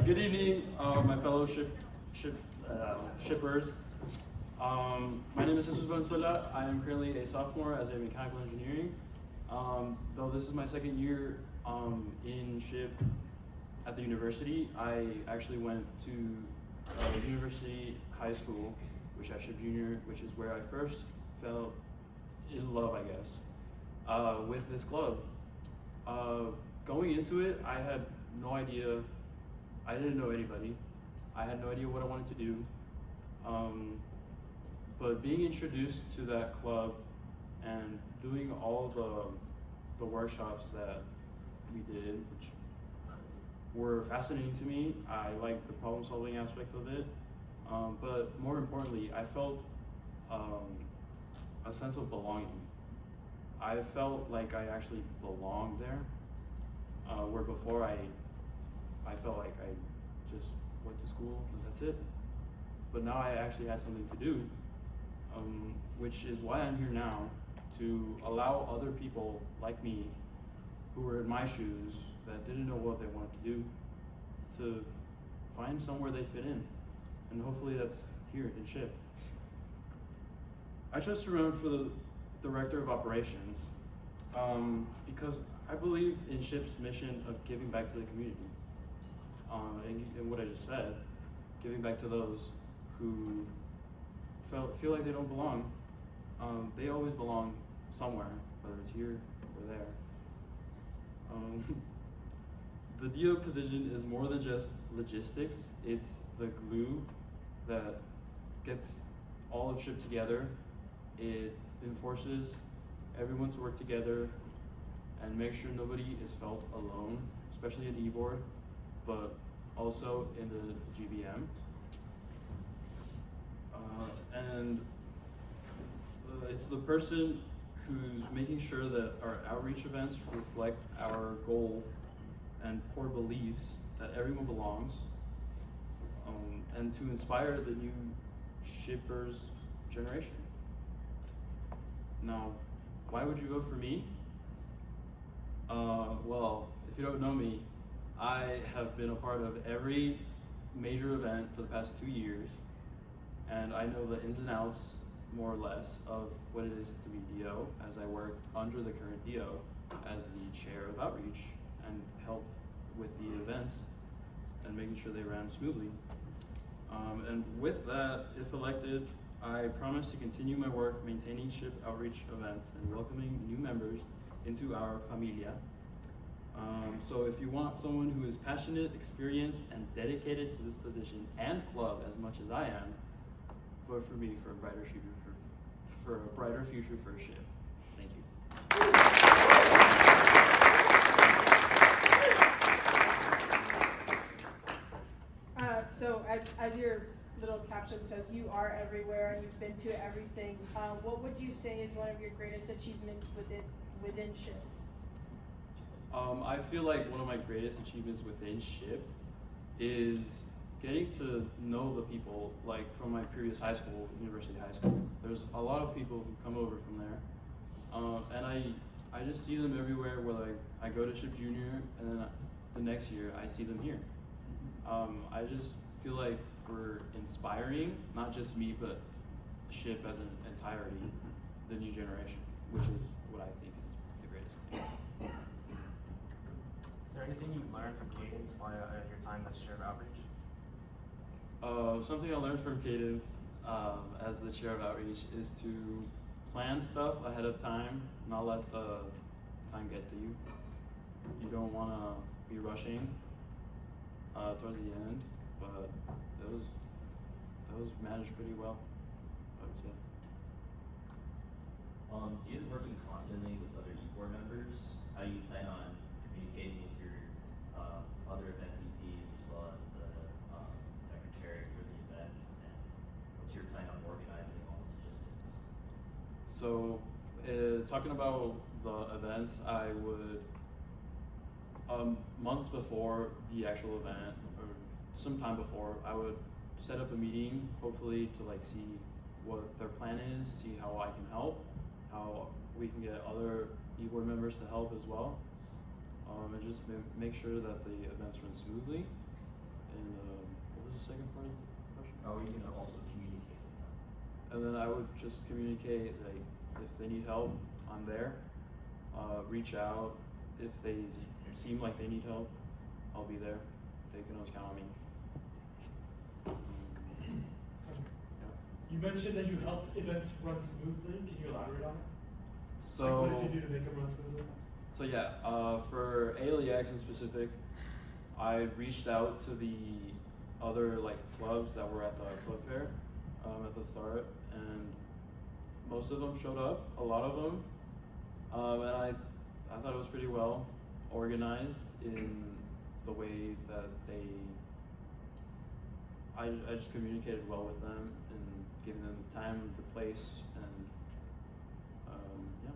Good evening, my fellow shippers. My name is Jesús Valenzuela. I am currently a sophomore as a mechanical engineering. Though this is my second year in ship at the university, I actually went to university high school, which I shipped junior, which is where I first fell in love, I guess, with this club. Going into it, I had no idea. I didn't know anybody. I had no idea what I wanted to do. But being introduced to that club and doing all the workshops that we did, which were fascinating to me. I liked the problem solving aspect of it. But more importantly, I felt a sense of belonging. I felt like I actually belonged there, where before I felt like I just went to school and that's it. But now I actually had something to do, which is why I'm here now, to allow other people like me who were in my shoes that didn't know what they wanted to do to find somewhere they fit in. And hopefully that's here in SHIP. I chose to run for the Director of Operations because I believe in SHIP's mission of giving back to the community. And what I just said, giving back to those who feel like they don't belong. They always belong somewhere, whether it's here or there. The DO position is more than just logistics. It's the glue that gets all of SHIP together. It enforces everyone to work together and make sure nobody is felt alone, especially in E-board, but also in the GBM. It's the person who's making sure that our outreach events reflect our goal and core beliefs that everyone belongs, and to inspire the new shippers generation. Now, why would you vote for me? Well, if you don't know me, I have been a part of every major event for the past 2 years, and I know the ins and outs, more or less, of what it is to be DO, as I work under the current DO as the chair of outreach and helped with the events and making sure they ran smoothly. And with that, if elected, I promise to continue my work maintaining SHIP outreach events and welcoming new members into our familia. So if you want someone who is passionate, experienced, and dedicated to this position and club as much as I am, vote for me for a brighter future for SHIP. Thank you. So as your little caption says, you are everywhere and you've been to everything. What would you say is one of your greatest achievements within SHIP? I feel like one of my greatest achievements within SHIP is getting to know the people, like from my previous high school, university high school. There's a lot of people who come over from there, and I just see them everywhere. Where like I go to SHIP Junior, and then the next year I see them here. I just feel like we're inspiring, not just me, but SHIP as an entirety, the new generation, which is what I think is the greatest thing. Is there anything you learned from Cadence while your time as chair of outreach? Something I learned from Cadence as the chair of outreach is to plan stuff ahead of time, not let the time get to you. You don't want to be rushing towards the end, but that was managed pretty well, I would say. Is working constantly with other E-board members. How do you plan on communicating with your other event VPs as well as the secretary for the events, and what's your plan on organizing all the logistics? So, talking about the events, I would, months before the actual event, or some time before, I would set up a meeting, hopefully to like see what their plan is, see how I can help, how we can get other E-board members to help as well, and just make sure that the events run smoothly. the second part of the question? How are you gonna also communicate with them? And then I would just communicate, like, if they need help, I'm there. Reach out. If they seem like they need help, I'll be there. They can always count on me. You mentioned that you helped events run smoothly. Can you elaborate on it? So, Like, what did you do to make them run smoothly? So yeah, for ALEX in specific, I reached out to the other like clubs that were at the club fair at the start, and most of them showed up. A lot of them, and I thought it was pretty well organized in the way that I just communicated well with them and giving them the time, the place, and yeah.